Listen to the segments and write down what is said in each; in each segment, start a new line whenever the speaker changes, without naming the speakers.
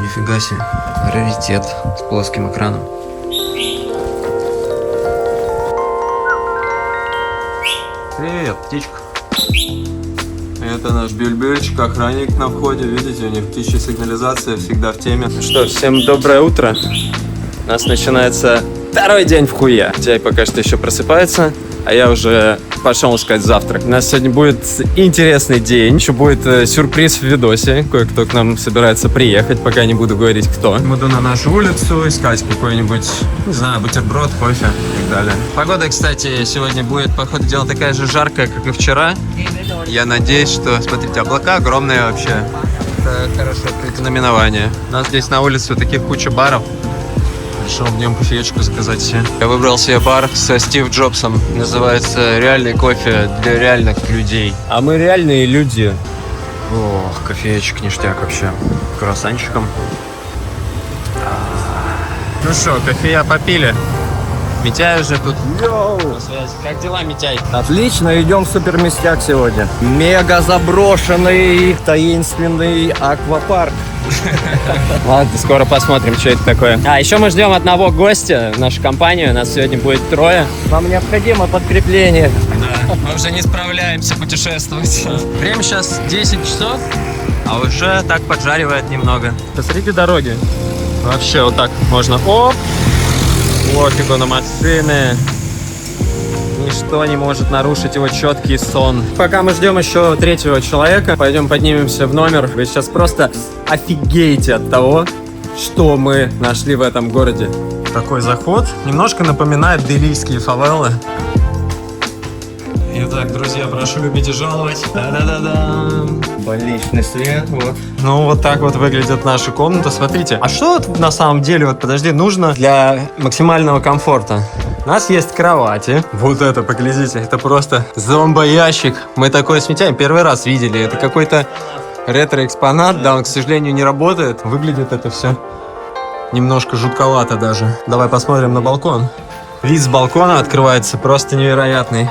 нифига себе. Раритет с плоским экраном. Привет, птичка. Это наш бюльбюльчик, охранник на входе. Видите, у них птичья сигнализация всегда в теме. Ну что, всем доброе утро. У нас начинается второй день в хуя. Тяй пока что еще просыпается, а я уже пошел искать завтрак. У нас сегодня будет интересный день. Еще будет сюрприз в видосе. Кое-кто к нам собирается приехать, пока не буду говорить кто. Буду на нашу улицу искать какой-нибудь, не знаю, бутерброд, кофе и так далее. Погода, кстати, сегодня будет, по ходу дела, такая же жаркая, как и вчера. Я надеюсь, что, смотрите, облака огромные вообще. Это хорошее предзнаменование. У нас здесь на улице таких куча баров. Решил в нем кофеечку заказать себе. Я выбрал себе бар со Стив Джобсом. Называется «Реальный кофе для реальных людей». А мы реальные люди. Ох, кофеечек ништяк вообще. Круассанчиком. Ну что, кофея попили. Митяй уже тут. Йоу! Как дела, Митяй?
Отлично, идем в суперместяк сегодня. Мега заброшенный, таинственный аквапарк.
Ладно, скоро посмотрим, что это такое. А еще мы ждем одного гостя в нашу компанию. Нас сегодня будет 3.
Нам необходимо подкрепление.
Да, мы уже не справляемся путешествовать. Время сейчас 10 часов, а уже так поджаривает немного. Посреди дороги. Вообще вот так можно. Оп! Пофигу на машины. Ничто не может нарушить его четкий сон. Пока мы ждем еще 3-го человека, пойдем поднимемся в номер. Вы сейчас просто офигеете от того, что мы нашли в этом городе. Такой заход немножко напоминает делийские фавелы. Итак, друзья, прошу любить и жаловать. Да-да-да-да.
Больничный свет, вот.
Ну, вот так вот выглядит наша комната. Смотрите, а что вот на самом деле, вот подожди, нужно для максимального комфорта? У нас есть кровати. Вот это, поглядите, это просто зомбоящик. Мы такое с Митяем первый раз видели. Это какой-то ретро-экспонат. Да, он, к сожалению, не работает. Выглядит это все немножко жутковато даже. Давай посмотрим на балкон. Вид с балкона открывается просто невероятный.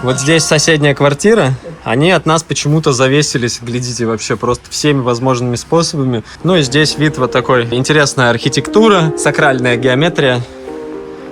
Вот здесь соседняя квартира. Они от нас почему-то завесились, глядите, вообще просто всеми возможными способами. Ну и здесь вид вот такой. Интересная архитектура, сакральная геометрия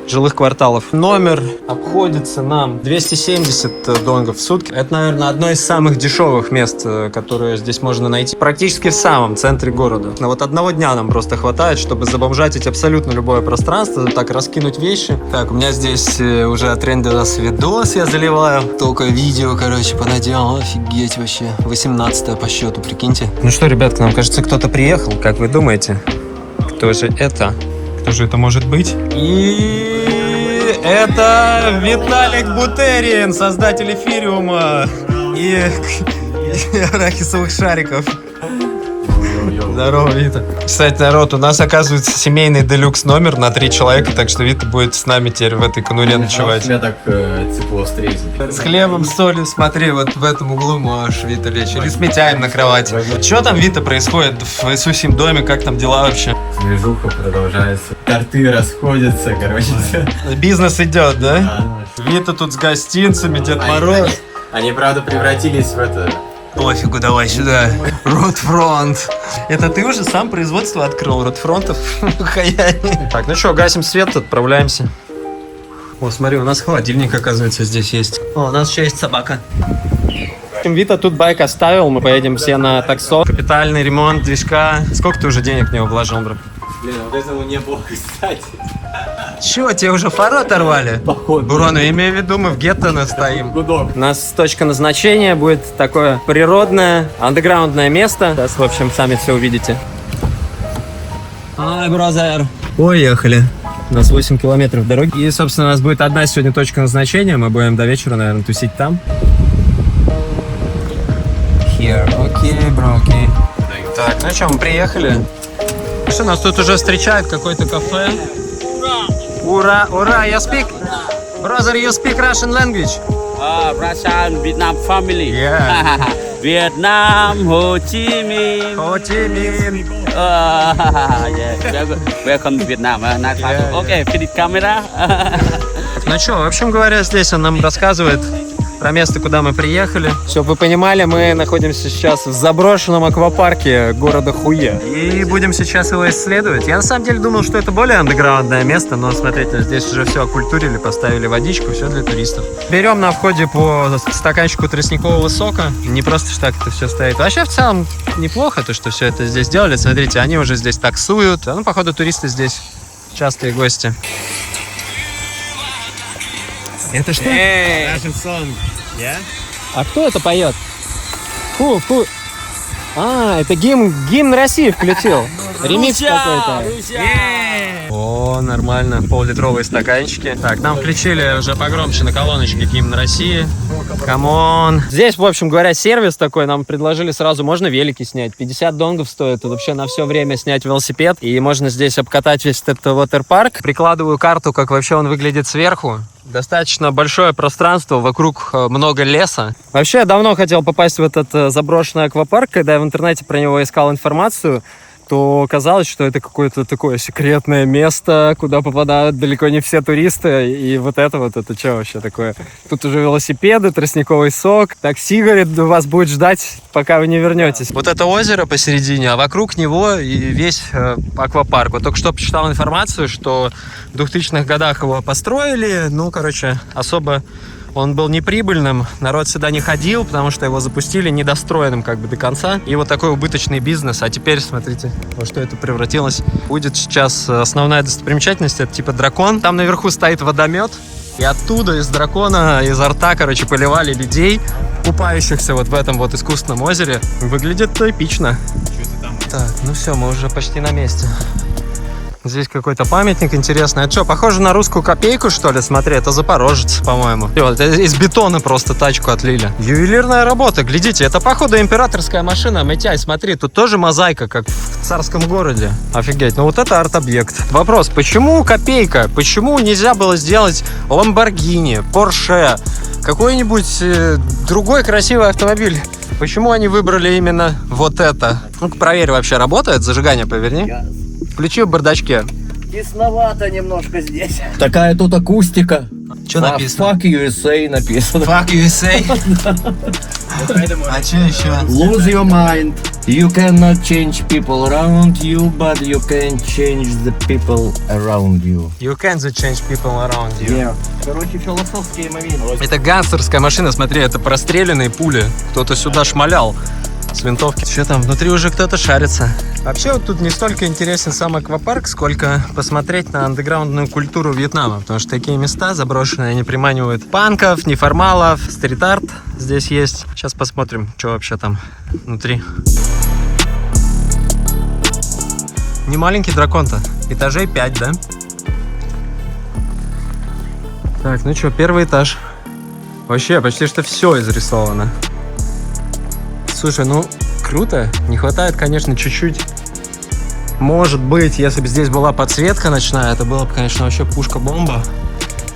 жилых кварталов. Номер обходится нам 270 донгов в сутки. Это, наверное, одно из самых дешевых мест, которые здесь можно найти. Практически в самом центре города. Но вот одного дня нам просто хватает, чтобы забомжатить абсолютно любое пространство, так раскинуть вещи. Так, у меня здесь уже отрендерился видос, я заливаю. Только видео, короче, понаделал. Офигеть вообще. 18-е по счету, прикиньте. Ну что, ребят, к нам, кажется, кто-то приехал. Как вы думаете? Кто же это? Кто же это может быть? И это Виталик Бутерин, создатель эфириума и арахисовых шариков. Здорово, Вита. Кстати, народ, у нас оказывается семейный делюкс номер на 3 человека, так что Вита будет с нами теперь в этой конуре ночевать.
Тебя так тепло встретить.
С хлебом, солью, смотри, вот в этом углу можешь, Вита, лечь. Или с Митяем на кровати. Что там, Вита, происходит в Иисусьем доме? Как там дела вообще?
Движуха продолжается. Торты расходятся, короче.
Бизнес идет, да? Вита тут с гостинцами, Дед Мороз.
Они, правда, превратились в это...
Пофигу, давай сюда. Ротфронт. Это ты уже сам производство открыл ротфронтов? Так, ну что, гасим свет, отправляемся. О, смотри, у нас холодильник, оказывается, здесь есть. О, у нас еще есть собака. Вита тут байк оставил, мы поедем все на таксо. Капитальный ремонт движка. Сколько ты уже денег в него вложил, брат?
Блин, вот этому неплохо, кстати.
Чего, тебе уже фару оторвали?
Походу.
Бурон, имею в виду, мы в гетто стоим.
Гудок.
У нас точка назначения будет такое природное, андеграундное место. Сейчас, в общем, сами все увидите. Ай, бразер. Поехали. У нас 8 километров дороги. И, собственно, у нас будет одна сегодня точка назначения. Мы будем до вечера, наверное, тусить там. Here. Окей, бро, окей. Так, ну что, мы приехали. Что, нас тут уже встречает какое-то кафе. Ура, ура, you speak? Brother, you speak Russian language?
Russian Vietnam family.
Yeah.
Vietnam, Ho Chi Minh.
Ho Chi Minh.
Yeah. Welcome to Vietnam. Nice
Yeah,
Okay, finish camera.
Ну что, в общем говоря, здесь он нам рассказывает про место, куда мы приехали. Чтобы вы понимали, мы находимся сейчас в заброшенном аквапарке города Хуе. И будем сейчас его исследовать. Я на самом деле думал, что это более андеграундное место, но смотрите, здесь уже все окультурили, поставили водичку, все для туристов. Берем на входе по стаканчику тростникового сока. Не просто так это все стоит. Вообще в целом неплохо то, что все это здесь делали. Смотрите, они уже здесь таксуют. Ну, походу, туристы здесь частые гости. Это что? А кто это поет? Фу. А, это гимн России включил. Ремикс какой-то. О, нормально. Пол-литровые стаканчики. Так, нам включили уже погромче на колоночке гимн России. Камон. Здесь, в общем говоря, сервис такой. Нам предложили сразу, можно велики снять. 50 донгов стоит. Вообще на все время снять велосипед. И можно здесь обкатать весь этот waterpark. Прикладываю карту, как вообще он выглядит сверху. Достаточно большое пространство, вокруг много леса. Вообще, я давно хотел попасть в этот заброшенный аквапарк. Когда я в интернете про него искал информацию, то казалось, что это какое-то такое секретное место, куда попадают далеко не все туристы. И вот это что вообще такое? Тут уже велосипеды, тростниковый сок. Такси, говорит, вас будет ждать, пока вы не вернетесь. Вот это озеро посередине, а вокруг него и весь аквапарк. Вот только что почитал информацию, что в 2000-х годах его построили. Ну, короче, особо он был неприбыльным, народ сюда не ходил, потому что его запустили недостроенным как бы до конца. И вот такой убыточный бизнес. А теперь, смотрите, во что это превратилось. Будет сейчас основная достопримечательность, это типа дракон. Там наверху стоит водомет. И оттуда, из дракона, изо рта, короче, поливали людей, купающихся вот в этом вот искусственном озере. Выглядит эпично. Так, ну все, мы уже почти на месте. Здесь какой-то памятник интересный. Это что, похоже на русскую копейку, что ли? Смотри, это Запорожец, по-моему. И вот из бетона просто тачку отлили. Ювелирная работа, глядите, это, походу, императорская машина. Митяй, смотри, тут тоже мозаика, как в царском городе. Офигеть, ну вот это арт-объект. Вопрос, почему копейка? Почему нельзя было сделать Lamborghini, Porsche, какой-нибудь другой красивый автомобиль? Почему они выбрали именно вот это? Ну-ка, проверь, вообще работает. Зажигание поверни. Включи в бардачке.
Тесновато немножко здесь.
Такая тут акустика.
Что написано?
Fuck USA написано.
Fuck USA. А что еще?
Lose your mind. You cannot change people around you, but you can change the people around you.
You can't change people around you.
Yeah. Короче, философские моменты.
Это гангстерская машина, смотри, это простреленные пули. Кто-то сюда шмалял с винтовки. Что там? Внутри уже кто-то шарится. Вообще вот тут не столько интересен сам аквапарк, сколько посмотреть на андеграундную культуру Вьетнама. Потому что такие места заброшенные, они приманивают панков, неформалов, стрит-арт здесь есть. Сейчас посмотрим, что вообще там внутри. Не маленький дракон-то. Этажей 5, да? Так, ну что, первый этаж. Вообще почти что все изрисовано. Слушай, ну круто. Не хватает, конечно, чуть-чуть. Может быть, если бы здесь была подсветка ночная, это было бы, конечно, вообще пушка-бомба.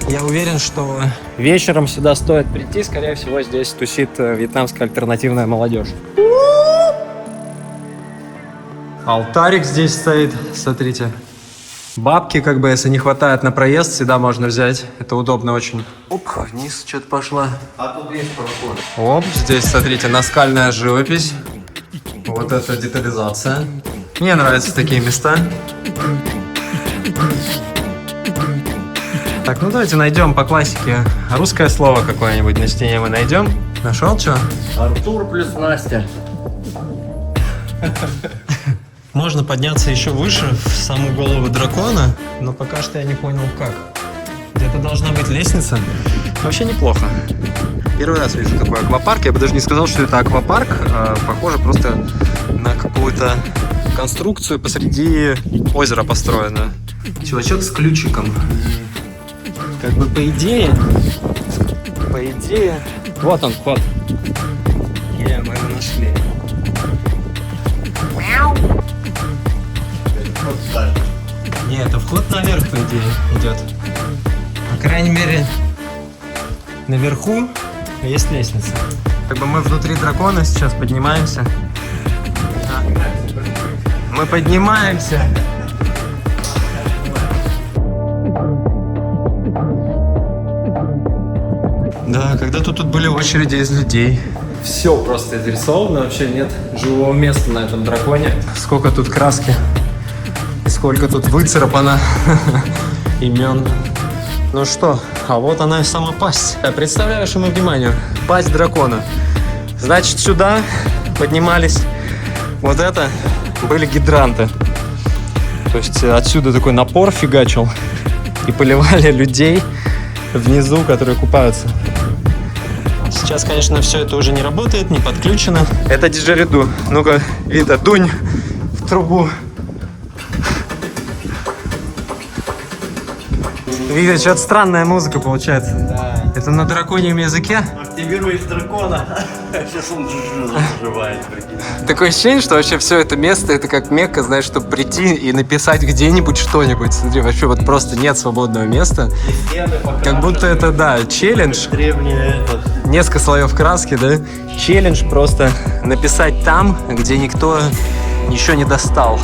Я уверен, что вечером сюда стоит прийти. Скорее всего, здесь тусит вьетнамская альтернативная молодежь. Алтарик здесь стоит, смотрите. Бабки, как бы, если не хватает на проезд, всегда можно взять. Это удобно очень. Оп, вниз что-то пошла.
А тут есть проход.
Оп, здесь, смотрите, наскальная живопись. Вот это детализация. Мне нравятся такие места. Так, ну давайте найдем по классике русское слово какое-нибудь на стене мы найдем. Нашел что?
Артур плюс Настя.
Можно подняться еще выше, в саму голову дракона, но пока что я не понял как. Где-то должна быть лестница. Вообще неплохо. Первый раз вижу такой аквапарк. Я бы даже не сказал, что это аквапарк. Похоже просто на какую-то конструкцию посреди озера построенную. Чувачок с ключиком. Как бы по идее... Вот он, вход. Мы его нашли. Не, это вход наверх, по идее, идет. По крайней мере, наверху есть лестница. Как бы мы внутри дракона сейчас поднимаемся. Мы поднимаемся. Да, когда-то тут были очереди из людей. Все просто изрисовано, вообще нет живого места на этом драконе. Сколько тут краски, и сколько тут выцарапано имен. Ну что, а вот она и сама пасть. Представляю вашему вниманию, пасть дракона. Значит, сюда поднимались, вот это были гидранты. То есть отсюда такой напор фигачил и поливали людей внизу, которые купаются. Сейчас, конечно, все это уже не работает, не подключено. Это диджериду. Ну-ка, Вита, дунь в трубу. Видите, что-то странная музыка получается.
Да.
Это на драконьем языке.
Активируешь дракона. Сейчас он заживает.
Такое ощущение, что вообще все это место, это как Мекка, знаешь, чтобы прийти и написать где-нибудь что-нибудь. Смотри, вообще вот просто нет свободного места. Как будто это, да, челлендж.
Древнее это.
Несколько слоев краски, да? Челлендж просто написать там, где никто еще не достал.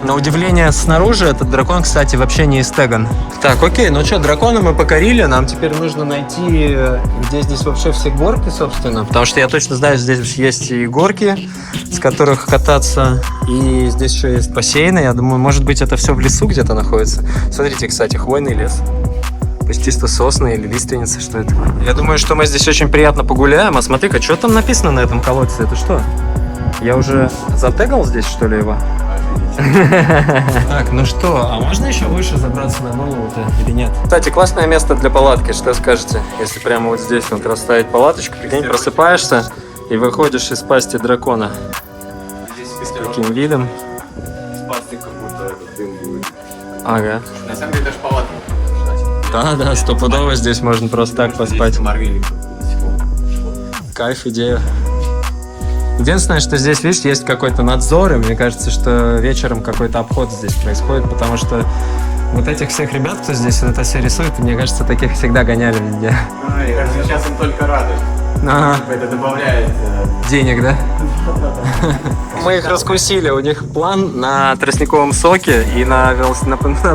На удивление, снаружи этот дракон, кстати, вообще не истеган. Так, окей, ну что, дракона мы покорили, нам теперь нужно найти, где здесь вообще все горки, собственно. Потому что я точно знаю, здесь есть и горки, с которых кататься, и здесь еще есть бассейны. Я думаю, может быть, это все в лесу где-то находится. Смотрите, кстати, хвойный лес. Почти что сосны или лиственницы, что это? Я думаю, что мы здесь очень приятно погуляем. А смотри-ка, что там написано на этом колодце? Это что? Я уже затегал здесь, что ли, его? Так, ну что, а можно еще выше забраться на голову-то или нет? Кстати, классное место для палатки, что скажете? Если прямо вот здесь вот расставить палаточку, прикинь, просыпаешься и выходишь из пасти дракона. С таким видом.
Из пасти как будто этот дым будет.
Ага.
На самом деле даже палатка.
Да, стопудово здесь можно просто так поспать. Кайф, идея. Единственное, что здесь, видишь, есть какой-то надзор, и мне кажется, что вечером какой-то обход здесь происходит, потому что вот этих всех ребят, кто здесь вот это все рисует, мне кажется, таких всегда гоняли везде.
Мне кажется, сейчас им только рады.
Ага.
Это добавляет...
Денег, да? Мы их раскусили, у них план на тростниковом соке и на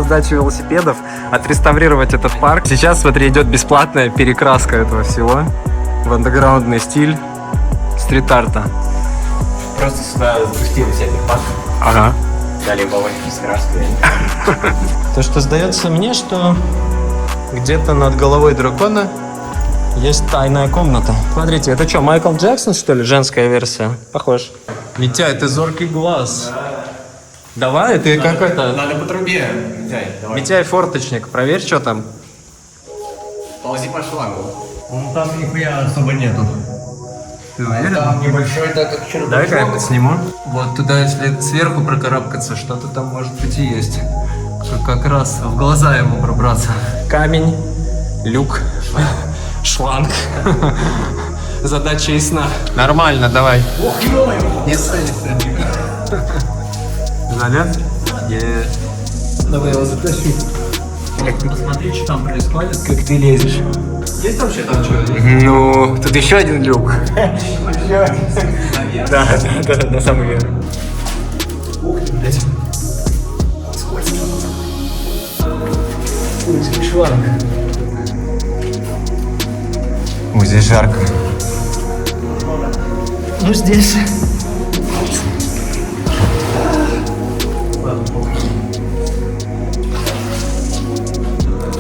сдачу велосипедов отреставрировать этот парк. Сейчас, смотри, идет бесплатная перекраска этого всего в андеграундный стиль стрит-арта.
Просто сюда запустили всяких пак.
Ага.
Дали баллончики с краской.
То, что сдается мне, что где-то над головой дракона есть тайная комната. Смотрите, это что, Майкл Джексон, что ли? Женская версия? Похож. Митя, это зоркий глаз. Давай, ты как это...
Надо по трубе. Митяй, давай.
Митяй форточник, проверь, что там.
Ползи по шлангу.
Ну там нихуя особо нету.
Ты уверен?
Там небольшой, так как чердачок.
Дай-ка я подсниму. Вот туда, если сверху прокарабкаться, что-то там может быть и есть. Как раз в глаза ему пробраться. Камень, люк, шланг. Задача ясна. Нормально, давай.
Ох, ё-моё! Не ссали.
Залет?
Давай его затащу.
Посмотри, что там происходит, как ты лезешь.
Есть вообще там что?
Ну, тут еще один люк. Да, на самый верх.
Шланг.
Ой, здесь жарко.
Ну здесь.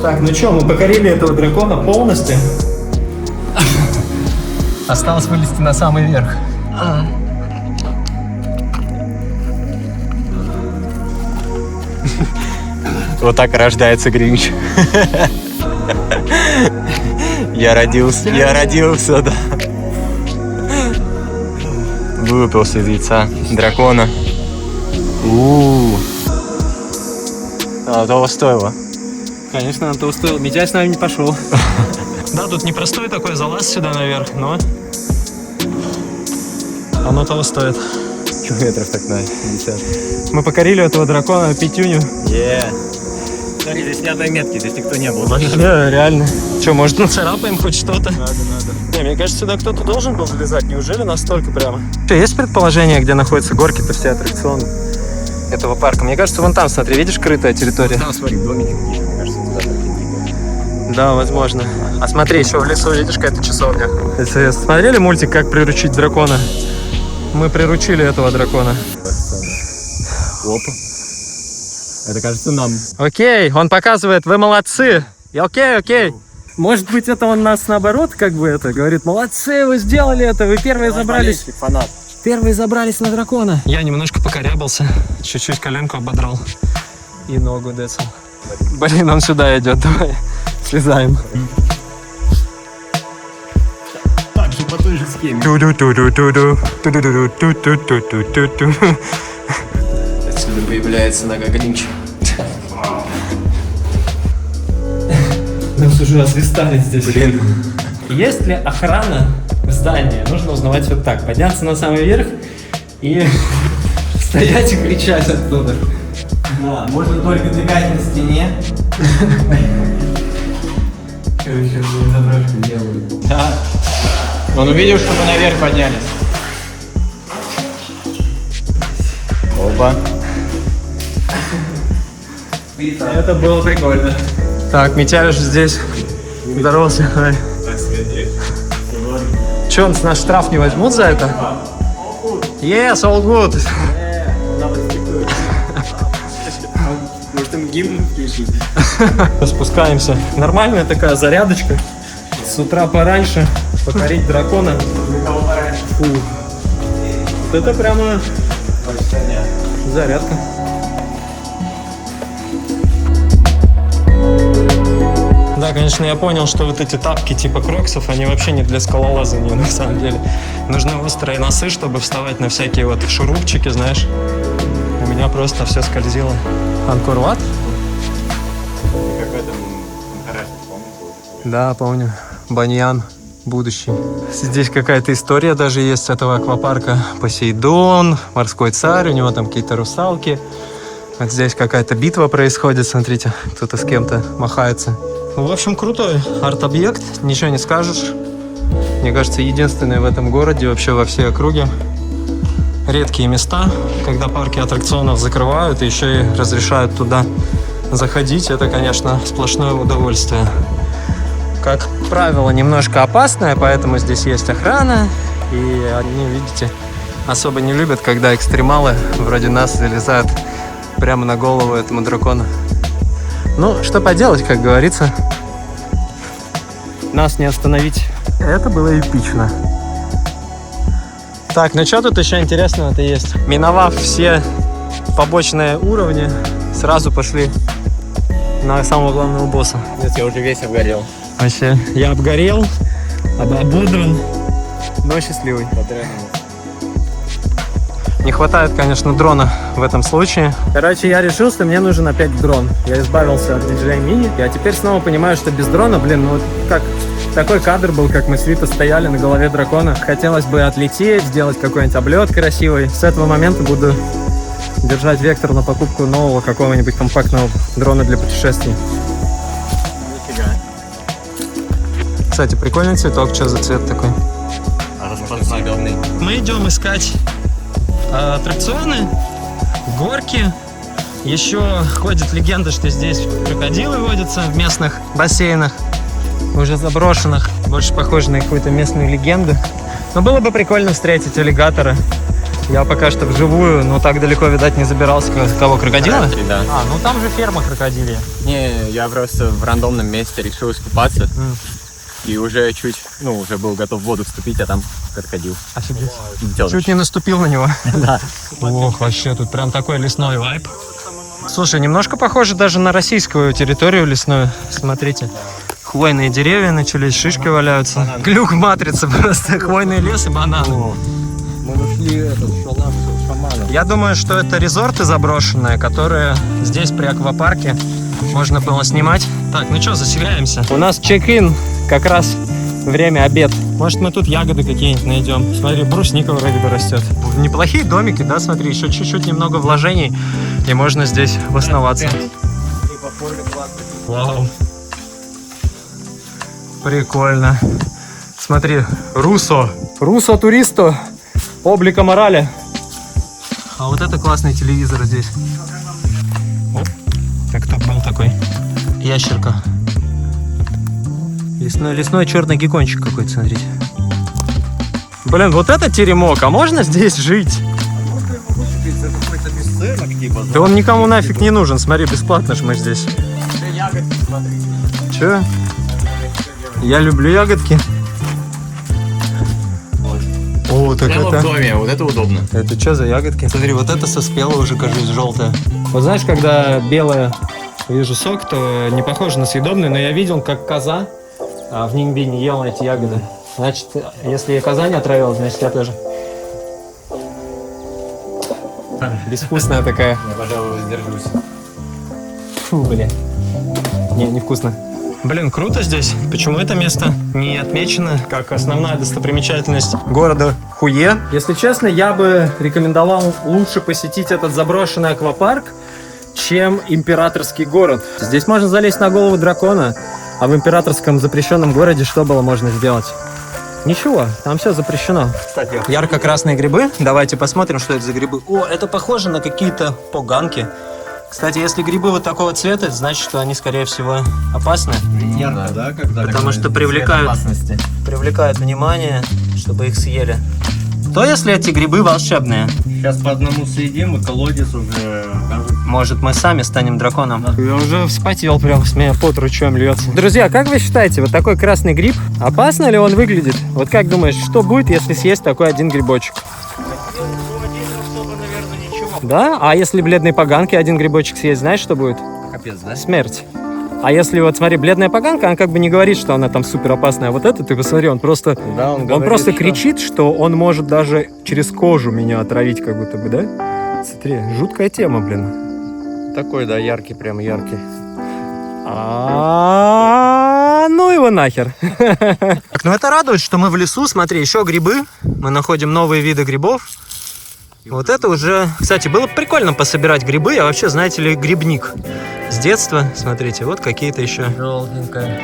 Так, ну что, мы покорили этого дракона полностью.
Осталось вылезти на самый верх. Вот так рождается Гринч. Я родился, да. Вылупился из яйца дракона. Того стоило.
Конечно, он того стоил. Митяй с нами не пошел.
Да, тут непростой такой залаз сюда наверх, но оно того стоит.
Чего метров так на 50?
Мы покорили этого дракона пятюню.
Смотри, здесь ни одной метки, здесь никто не был.
Да, реально. Че, может, нацарапаем хоть что-то? Надо. Не, мне кажется, сюда кто-то должен был залезать. Неужели настолько прямо? Есть предположение, где находятся горки-то все аттракционы этого парка? Мне кажется, вон там, смотри, видишь, крытая территория?
Там, смотри, домики какие-то, мне кажется, туда так
Да, возможно. А смотри, еще в лесу, видишь, какая-то часовня. Если смотрели мультик «Как приручить дракона»? Мы приручили этого дракона.
Опа. Это кажется нам.
Окей, он показывает, вы молодцы. И окей. Может быть, это он нас наоборот, как бы это, говорит, молодцы, вы сделали это, вы первые забрались.
Фанат.
Первые забрались на дракона. Я немножко покорябался, чуть-чуть коленку ободрал и ногу децл. Блин, он сюда идет, давай слезаем.
Так же по той же схеме.
Отсюда появляется нога Гринча. Нас уже освистали здесь. Блин. Есть ли охрана в здании? Нужно узнавать вот так. Подняться на самый верх и стоять и кричать оттуда.
Да, можно только двигать на стене. Короче, заброшку делают.
Да. Он увидел, что мы наверх поднялись. Опа.
Это было прикольно. Так, Митяш здесь. Здорово, давай. Че, он с нас штраф не возьмут за это? Yes, all good.
Может, им гимн включить?
Спускаемся. Нормальная такая зарядочка. С утра пораньше покорить дракона. Фу. Вот это прямо зарядка. Да, конечно, я понял, что вот эти тапки типа кроксов, они вообще не для скалолазания на самом деле. Нужны острые носы, чтобы вставать на всякие вот шурупчики, знаешь. У меня просто все скользило. Анкор Ват? Да, помню. Баньян. Будущий. Здесь какая-то история даже есть этого аквапарка. Посейдон, морской царь, у него там какие-то русалки. Вот здесь какая-то битва происходит, смотрите, кто-то с кем-то махается. В общем, крутой арт-объект, ничего не скажешь. Мне кажется, единственный в этом городе, вообще во всей округе. Редкие места, когда парки аттракционов закрывают и еще и разрешают туда заходить. Это, конечно, сплошное удовольствие. Как правило, немножко опасное, поэтому здесь есть охрана. И они, видите, особо не любят, когда экстремалы вроде нас залезают прямо на голову этому дракону. Ну, что поделать, как говорится. Нас не остановить. Это было эпично. Так, ну что тут еще интересного-то есть? Миновав все побочные уровни, сразу пошли на самого главного босса.
Нет, я уже весь обгорел.
Вообще, я обгорел, ободран, но счастливый. Не хватает, конечно, дрона в этом случае. Короче, я решил, что мне нужен опять дрон. Я избавился от DJI Mini. Я теперь снова понимаю, что без дрона, блин, ну вот как... Такой кадр был, как мы с Витой стояли на голове дракона. Хотелось бы отлететь, сделать какой-нибудь облет красивый. С этого момента буду держать вектор на покупку нового какого-нибудь компактного дрона для путешествий.
Нифига.
Кстати, прикольный цветок. Что за цвет такой?
Распространенный.
Мы идем искать аттракционы, горки. Еще ходит легенда, что здесь крокодилы водятся в местных бассейнах, уже заброшенных, больше похоже на какую-то местную легенду. Но было бы прикольно встретить аллигатора. Я пока что вживую, но так далеко, видать, не забирался. Кого, крокодила?
Да.
А, ну там же ферма крокодилья.
Не, я просто в рандомном месте решил искупаться. И уже чуть, уже был готов в воду вступить, а там крокодил.
Офигеть.
Делаешь.
Чуть не наступил на него.
Да.
Ох, вообще, тут прям такой лесной вайб. Слушай, немножко похоже даже на российскую территорию лесную. Смотрите. Хвойные деревья начались, шишки валяются. Глюк в матрице просто. Хвойный лес и бананы.
Мы нашли этот шамана.
Я думаю, что это резорты заброшенные, которые здесь при аквапарке можно было снимать. Так, ну что, заселяемся. У нас чек-ин, как раз время обед. Может, мы тут ягоды какие-нибудь найдем. Смотри, брусника вроде бы растет. Неплохие домики, да, смотри, еще чуть-чуть немного вложений, и можно здесь обосноваться. Вау. Прикольно. Смотри, Руссо. Руссо туристо. Облика морали. А вот это классный телевизор здесь. Оп. Так, кто был такой? Ящерка. Лесной черный геккончик какой-то, смотрите. Блин, вот это теремок, а можно здесь жить? Да он никому нафиг не нужен, смотри, бесплатно ж мы здесь. Че? Я люблю ягодки. О, так
Прямо
это...
в доме, вот это удобно.
Это что за ягодки? Смотри, вот это соспело уже, кажется, желтое. Вот знаешь, когда белое вижу сок, то не похоже на съедобный, но я видел, как коза в Нингбине ела эти ягоды. Значит, если коза не отравилась, значит, я тоже. Безвкусная такая.
Я, пожалуй, воздержусь.
Фу, блин. Не вкусно. Блин, круто здесь. Почему это место не отмечено как основная достопримечательность города Хуе? Если честно, я бы рекомендовал лучше посетить этот заброшенный аквапарк, чем императорский город. Здесь можно залезть на голову дракона, а в императорском запрещенном городе что было можно сделать? Ничего, там все запрещено. Кстати, ярко-красные грибы. Давайте посмотрим, что это за грибы. О, это похоже на какие-то поганки. Кстати, если грибы вот такого цвета, это значит, что они, скорее всего, опасны.
Ярко, да, когда?
Потому что привлекают внимание, чтобы их съели. Что, если эти грибы волшебные?
Сейчас по одному съедим, и колодец уже...
Может, мы сами станем драконом? Я уже вспотел прям, с меня пот ручьем льется. Друзья, как вы считаете, вот такой красный гриб, опасно ли он выглядит? Вот как думаешь, что будет, если съесть такой один грибочек? Да? А если бледной поганки один грибочек съесть, знаешь, что будет?
Капец, да?
Смерть. А если вот, смотри, бледная поганка, она как бы не говорит, что она там супер опасная. А вот это, ты посмотри, он просто...
Да,
Он просто кричит, что он может даже через кожу меня отравить, как будто бы, да? Смотри, жуткая тема, блин.
Такой, да, яркий, прям яркий.
Ну его нахер. Так, ну это радует, что мы в лесу. Смотри, еще грибы. Мы находим новые виды грибов. Вот это уже... Кстати, было бы прикольно пособирать грибы. Я вообще, знаете ли, грибник. С детства, смотрите, вот какие-то еще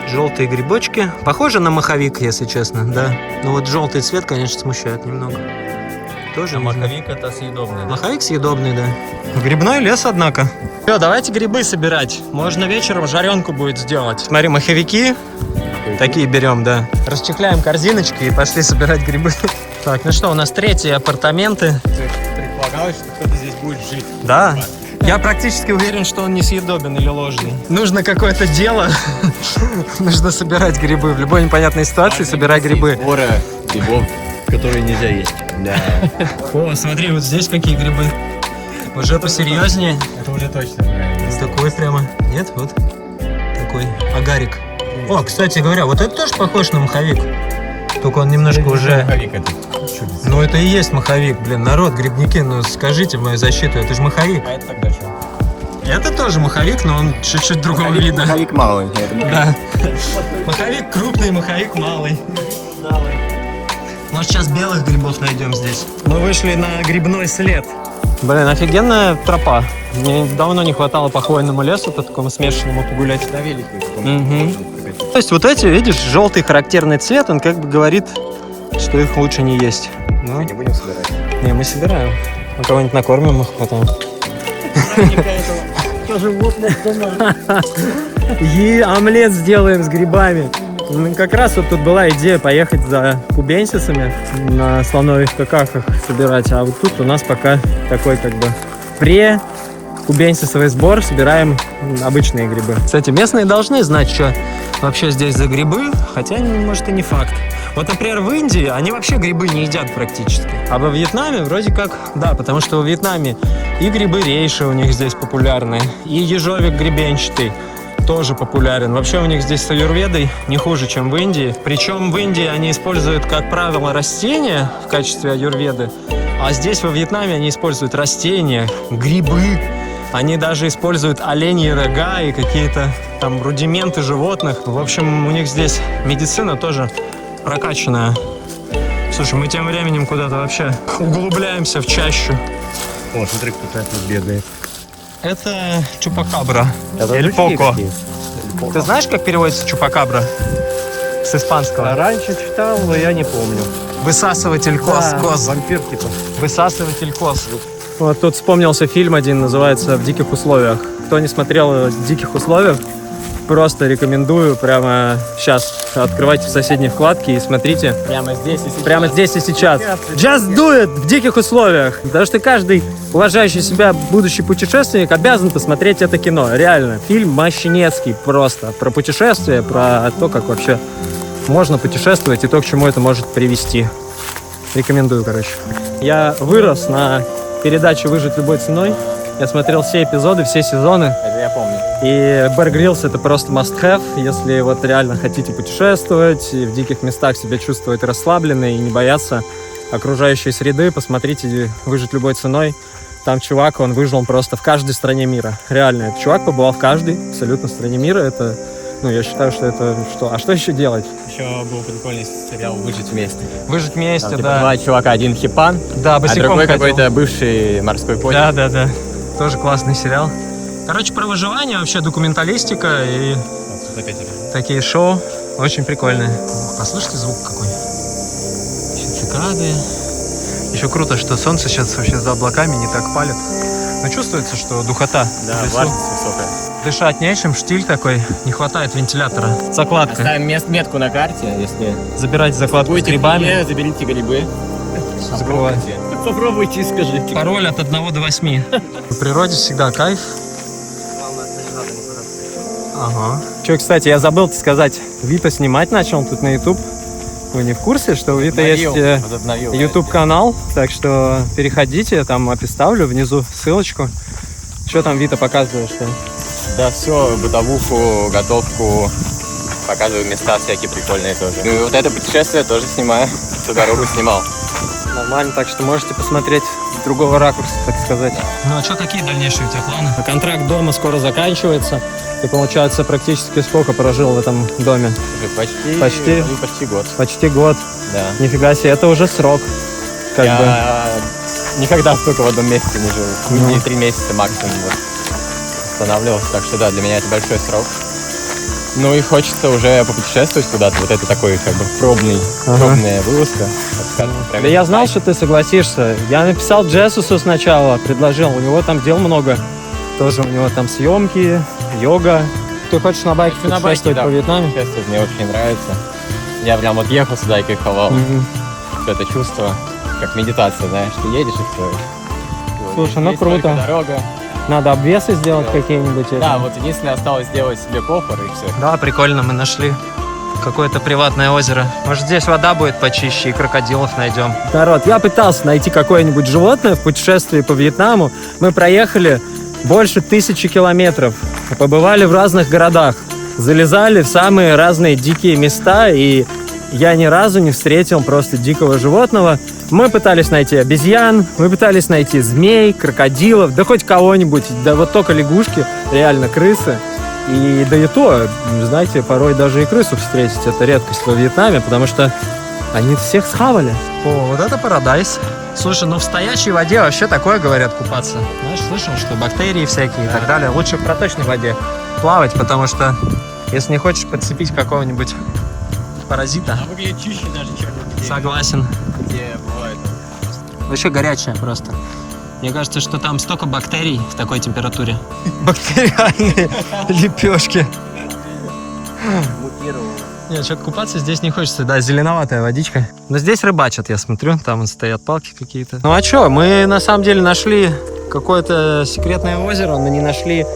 желтые грибочки. Похоже на маховик, если честно, да. Но вот желтый цвет, конечно, смущает немного. Тоже
Маховик это съедобный, да?
Маховик съедобный, да. Грибной лес, однако. Все, давайте грибы собирать. Можно вечером жаренку будет сделать. Смотри, маховики. Такие берем, да. Расчехляем корзиночки и пошли собирать грибы. Так, ну что, у нас третьи апартаменты.
Предполагалось, что кто-то здесь будет жить.
Да. Я практически уверен, что он несъедобен или ложный. Нужно какое-то дело. Нужно собирать грибы. В любой непонятной ситуации собирай грибы.
Сбора грибов.
Которые нельзя есть. Да.
О, смотри, вот здесь какие грибы. Уже посерьезнее.
Это уже точно правильно.
Такой прямо. Нет, вот. Такой агарик. О, кстати говоря, вот это тоже похож на маховик. Только он немножко уже...
Маховик это.
Ну это и есть маховик, блин. Народ, грибники, ну скажите в мою защиту, это же маховик.
А это тогда что?
Это тоже маховик, но он чуть-чуть другого вида.
Маховик малый.
Да. Маховик крупный, маховик малый. Может, сейчас белых грибов найдем здесь. Мы вышли на грибной след. Блин, офигенная тропа. Мне давно не хватало по хвойному лесу, по такому смешанному погулять.
На велике.
То есть вот эти, видишь, желтый характерный цвет, он как бы говорит, что их лучше не есть. Ну,
Не будем собирать.
не, мы собираем. Мы кого-нибудь накормим их потом. И омлет сделаем с грибами. Ну, как раз вот тут была идея поехать за кубенсисами на слоновьих какахах собирать, а вот тут у нас пока такой как бы кубенсисовый сбор, собираем обычные грибы. Кстати, местные должны знать, что вообще здесь за грибы, хотя, может, и не факт. Вот, например, в Индии они вообще грибы не едят практически. А во Вьетнаме вроде как, да, потому что во Вьетнаме и грибы рейши у них здесь популярны, и ежовик гребенчатый тоже популярен. Вообще у них здесь с аюрведой не хуже, чем в Индии. Причем в Индии они используют, как правило, растения в качестве аюрведы, а здесь во Вьетнаме они используют растения, грибы. Они даже используют оленьи рога и какие-то там рудименты животных. В общем, у них здесь медицина тоже прокачанная. Слушай, мы тем временем куда-то вообще углубляемся в чащу.
О, смотри, кто-то тут бегает.
Это чупакабра.
Это
Эль
жучки
Поко.
какие.
Ты знаешь, как переводится чупакабра с испанского?
Раньше читал, но я не помню.
Высасыватель коз.
Вампир типа.
Высасыватель коз. Вот тут вспомнился фильм один, называется «В диких условиях». Кто не смотрел «В диких условиях», просто рекомендую. Прямо сейчас открывайте соседние вкладки и смотрите.
Прямо здесь и сейчас.
Прямо здесь и сейчас. Just do it в диких условиях. Потому что каждый уважающий себя будущий путешественник обязан посмотреть это кино. Реально. Фильм мощнецкий просто. Про путешествие, про то, как вообще можно путешествовать и то, к чему это может привести. Рекомендую, короче. Я вырос на передаче «Выжить любой ценой». Я смотрел все эпизоды, все сезоны.
Это я помню.
И Bear Grylls — это просто must-have, если вот реально хотите путешествовать и в диких местах себя чувствовать расслабленно и не бояться окружающей среды. Посмотрите «Выжить любой ценой». Там чувак, он выжил просто в каждой стране мира. Реально, этот чувак побывал в каждой абсолютно стране мира. Это, ну, я считаю, что это что? А что еще делать?
Еще был прикольный сериал «Выжить вместе».
Выжить вместе,
Там, типа,
да.
два чувака, один хипан,
Да,
а
босиком
другой
ходил.
какой-то бывший морской подвиг.
Да. Тоже классный сериал. Короче, про выживание, вообще документалистика и такие шоу. Очень прикольные. Послушайте звук какой. Еще цикады. Еще круто, что солнце сейчас вообще за облаками не так палит. Но чувствуется, что духота.
Да,
в лесу.
влажность высокая.
Дышать нечем, штиль такой. Не хватает вентилятора. Закладка.
Ставим метку на карте, если
Забирайте закладку с
будете
грибами.
грибы, заберите грибы.
Закрывай.
Попробуйте и скажите.
Пароль от 1 до 8. В природе всегда кайф. Ага. Че, кстати, я забыл тебе сказать. Вита снимать начал тут на YouTube. Вы не в курсе, что у Вита есть YouTube канал, так что переходите, я там опиставлю внизу ссылочку. Что там Вита показываешь-то?
Да, все, бытовуху, готовку. Показываю места всякие прикольные тоже. Ну и вот это путешествие тоже снимаю. Всю дорогу снимал.
Нормально, так что можете посмотреть с другого ракурса, так сказать. Ну а что, какие дальнейшие у тебя планы? Контракт дома скоро заканчивается. Ты, получается, практически сколько прожил в этом доме?
Уже почти год.
Почти год.
Да.
Нифига себе, это уже срок. Как бы.
Я никогда столько в одном месте не жил.
Ну.
Не 3 месяца максимум вот останавливался. Так что да, для меня это большой срок. Ну и хочется уже попутешествовать куда-то. Вот это такой как бы пробная вылазка. Так скажем. Прям
Да я знал, что ты согласишься. Я написал Джессусу сначала, предложил. У него там дел много. Тоже у него там съемки, йога. Ты хочешь на байке
На байке,
путешествовать
да.
по Вьетнаму?
Путешествовать мне очень нравится. Я прям вот ехал сюда и кайфовал.
Мгм.
Это чувство, как медитация, знаешь, ты едешь и все.
Слушай, ну круто.
Дорога.
Надо обвесы сделать какие-нибудь.
Да, вот единственное осталось сделать себе кофр и все.
Да, прикольно, мы нашли какое-то приватное озеро. Может, здесь вода будет почище и крокодилов найдем. Народ, я пытался найти какое-нибудь животное в путешествии по Вьетнаму. Мы проехали больше 1000 километров, побывали в разных городах, залезали в самые разные дикие места, и я ни разу не встретил просто дикого животного. Мы пытались найти обезьян, мы пытались найти змей, крокодилов, да хоть кого-нибудь, да вот только лягушки, реально крысы. И да и то, знаете, порой даже и крысу встретить — это редкость во Вьетнаме, потому что они всех схавали. О, вот это парадайз. Слушай, ну в стоячей воде вообще такое, говорят, купаться. Знаешь, слышал, что бактерии всякие и так далее. Лучше в проточной воде плавать, потому что если не хочешь подцепить какого-нибудь паразита.
Выглядит чище даже, чем
Согласен.
где бывает.
Вообще горячая просто. Мне кажется, что там столько бактерий в такой температуре. Бактериальные лепешки. Нет, что-то купаться здесь не хочется. Да, зеленоватая водичка. Но здесь рыбачат, я смотрю. Там вон стоят палки какие-то. Ну а что, мы на самом деле нашли какое-то секретное озеро, но не нашли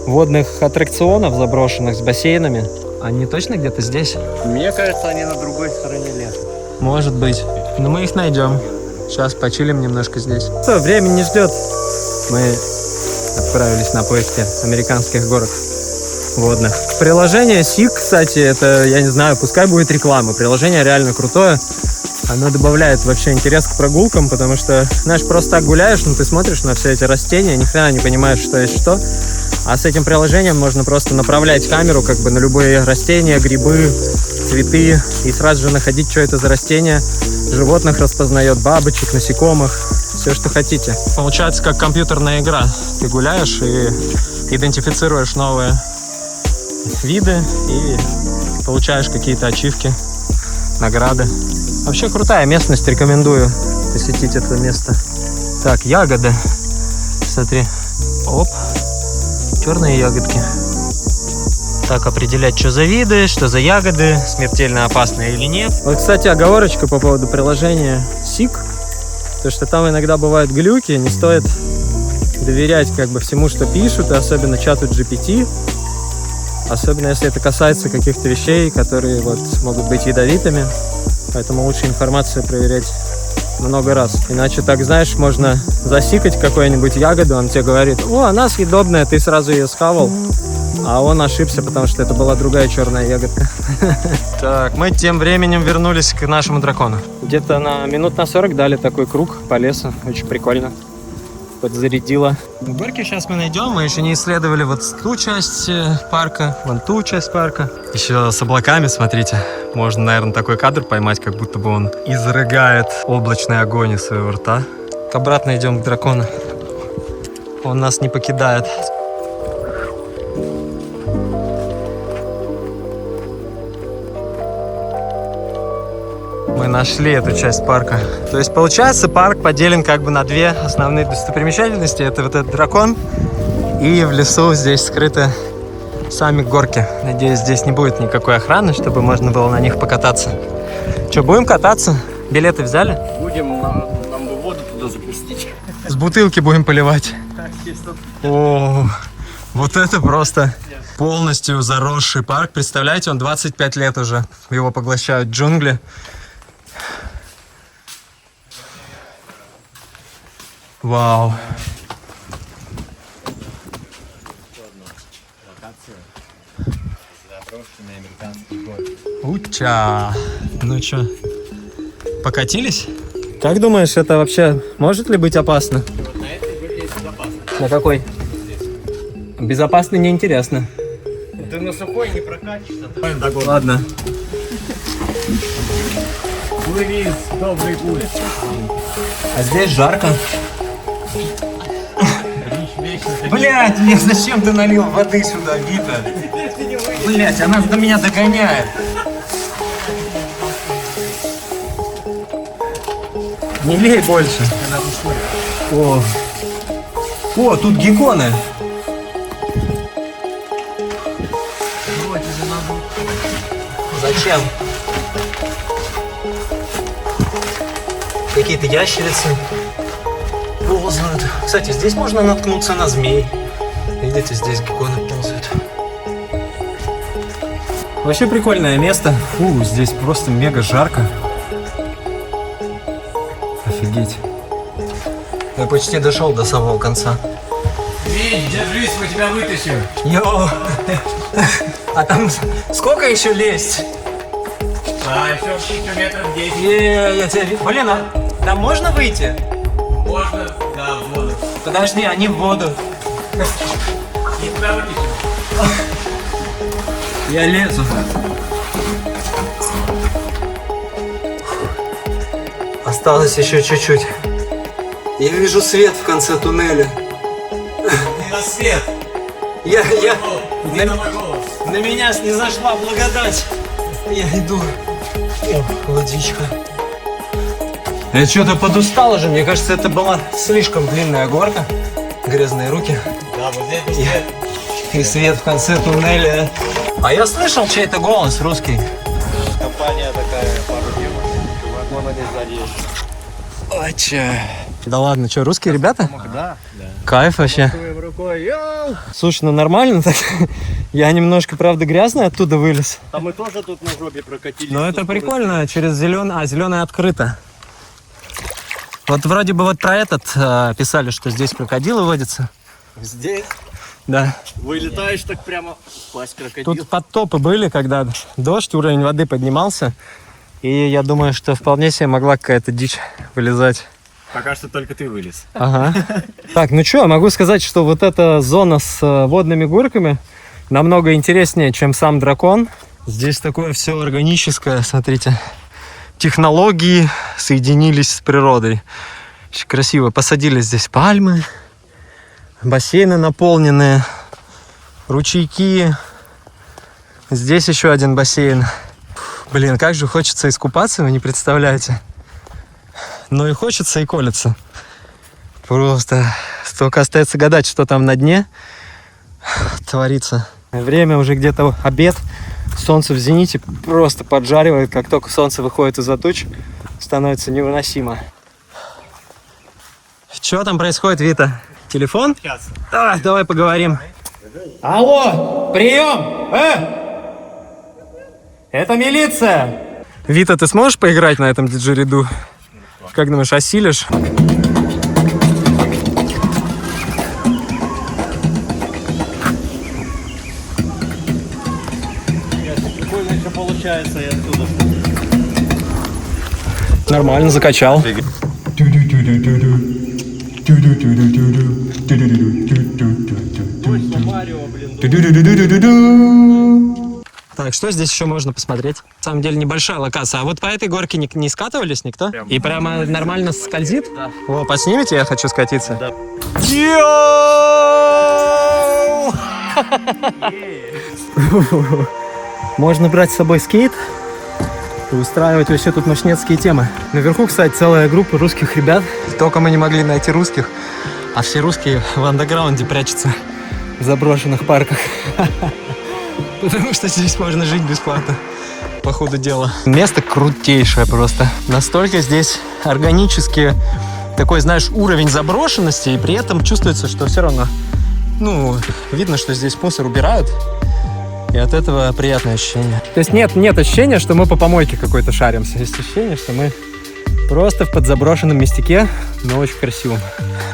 водных аттракционов заброшенных с бассейнами. Они точно где-то здесь?
Мне кажется, они на другой стороне леса.
Может быть. Но мы их найдем. Сейчас почилим немножко здесь. Что, время не ждет. Мы отправились на поиски американских горок водных. Приложение Seek, кстати, это, я не знаю, пускай будет реклама. Приложение реально крутое. Оно добавляет вообще интерес к прогулкам, потому что, знаешь, просто так гуляешь, но ты смотришь на все эти растения, ни хрена не понимаешь, что есть что. А с этим приложением можно просто направлять камеру как бы на любые растения, грибы, цветы и сразу же находить, что это за растения. Животных распознает, бабочек, насекомых, все, что хотите. Получается, как компьютерная игра. Ты гуляешь и идентифицируешь новые виды и получаешь какие-то ачивки, награды. Вообще крутая местность, рекомендую посетить это место. Так, ягоды. Смотри. Оп. Черные ягодки. как определять, что за виды, что за ягоды, смертельно опасные или нет. Вот, кстати, оговорочка по поводу приложения Seek, то что там иногда бывают глюки, не стоит доверять как бы всему, что пишут, и особенно чату GPT, особенно если это касается каких-то вещей, которые вот могут быть ядовитыми, поэтому лучше информацию проверять много раз. Иначе, так знаешь, можно засикать какую-нибудь ягоду, он тебе говорит: о, она съедобная, ты сразу ее схавал, а он ошибся, потому что это была другая черная ягодка. Так, мы тем временем вернулись к нашему дракону. Где-то на минут на 40 дали такой круг по лесу, очень прикольно. Подзарядило. Горки сейчас мы найдем, мы еще не исследовали вот ту часть парка, вон ту часть парка. Еще с облаками, смотрите, можно, наверное, такой кадр поймать, как будто бы он изрыгает облачный огонь из своего рта. Обратно идем к дракону. Он нас не покидает. Мы нашли эту часть парка. То есть, получается, парк поделен как бы на две основные достопримечательности. Это вот этот дракон, и в лесу здесь скрыты сами горки. Надеюсь, здесь не будет никакой охраны, чтобы можно было на них покататься. Что, будем кататься? Билеты взяли?
Будем, нам бы воду туда запустить.
С бутылки будем поливать. О, вот это просто полностью заросший парк. Представляете, он 25 лет уже. Его поглощают джунгли. Вау. Уча. Ну чё, покатились? Как думаешь, это вообще может ли быть опасно?
На этой горке безопасно.
На какой? Безопасно, неинтересно.
Ты на сухой не прокатишься.
Ладно.
Плыви, добрый путь.
А здесь жарко. Блять, мне зачем ты налил воды сюда, Вита? Блять, она до меня догоняет. Не лей больше. О, тут гекконы. Зачем? Какие-то ящерицы ползают. Кстати, здесь можно наткнуться на змей. Видите, здесь гекконы ползают. Вообще прикольное место. Фу, здесь просто мега жарко. Офигеть. Я почти дошел до самого конца.
Винь, держись, мы тебя вытащим.
Йоу! А там сколько еще лезть?
А, еще метров 10.
Я тебя вижу. Блин, а там можно выйти?
Можно, да, в воду.
Подожди, они в воду.
И тебя вытащим.
Я лезу. Осталось еще чуть-чуть. Я вижу свет в конце туннеля.
Не на свет.
На меня снизошла благодать. Я иду. Ох, водичка. Я что-то подустал уже. Мне кажется, это была слишком длинная горка. Грязные руки.
Да, вот здесь свет.
И свет в конце туннеля. А я слышал чей-то голос русский.
Компания такая, пару девушек. Вон они сзади есть.
Да ладно, что, русские ребята?
Да.
Кайф вообще.
Рукой, йоу!
Слушай, ну нормально так. Я немножко, правда, грязный оттуда вылез.
А мы тоже тут на жопе прокатились.
Но это прикольно, через зеленый. А, зеленый открыто. Вот вроде бы вот про этот писали, что здесь крокодилы водятся.
Здесь
Да.
вылетаешь так прямо, пасть крокодил.
Тут подтопы были, когда дождь, уровень воды поднимался. И я думаю, что вполне себе могла какая-то дичь вылезать.
Пока что только ты вылез.
Ага. Так, ну что, могу сказать, что вот эта зона с водными горками намного интереснее, чем сам дракон. Здесь такое все органическое, смотрите. Технологии соединились с природой. Очень красиво. Посадили здесь пальмы, бассейны наполненные, ручейки. Здесь еще один бассейн. Блин, как же хочется искупаться, вы не представляете. Но и хочется, и колется. Просто только остается гадать, что там на дне творится. Время уже где-то обед. Солнце в зените просто поджаривает. Как только солнце выходит из-за туч, становится невыносимо. Что там происходит, Вита? Телефон? Давай поговорим. Алло, прием! Это милиция! Вита, ты сможешь поиграть на этом диджериду? Как думаешь, осилишь?
Прикольно еще получается и оттуда.
Нормально, закачал. Так, что здесь еще можно посмотреть? На самом деле небольшая локация. А вот по этой горке не скатывались никто? И прямо нормально скользит? Да. О, поснимите, я хочу скатиться. Да. Можно брать с собой скейт и устраивать вообще тут мощнецкие темы. Наверху, кстати, целая группа русских ребят. Только мы не могли найти русских, а все русские в андеграунде прячутся в заброшенных парках. Потому что здесь можно жить бесплатно, по ходу дела. Место крутейшее просто. Настолько здесь органически такой, знаешь, уровень заброшенности, и при этом чувствуется, что все равно, видно, что здесь мусор убирают. И от этого приятное ощущение. То есть нет ощущения, что мы по помойке какой-то шаримся. Есть ощущение, что мы просто в подзаброшенном местеке, но очень красивом.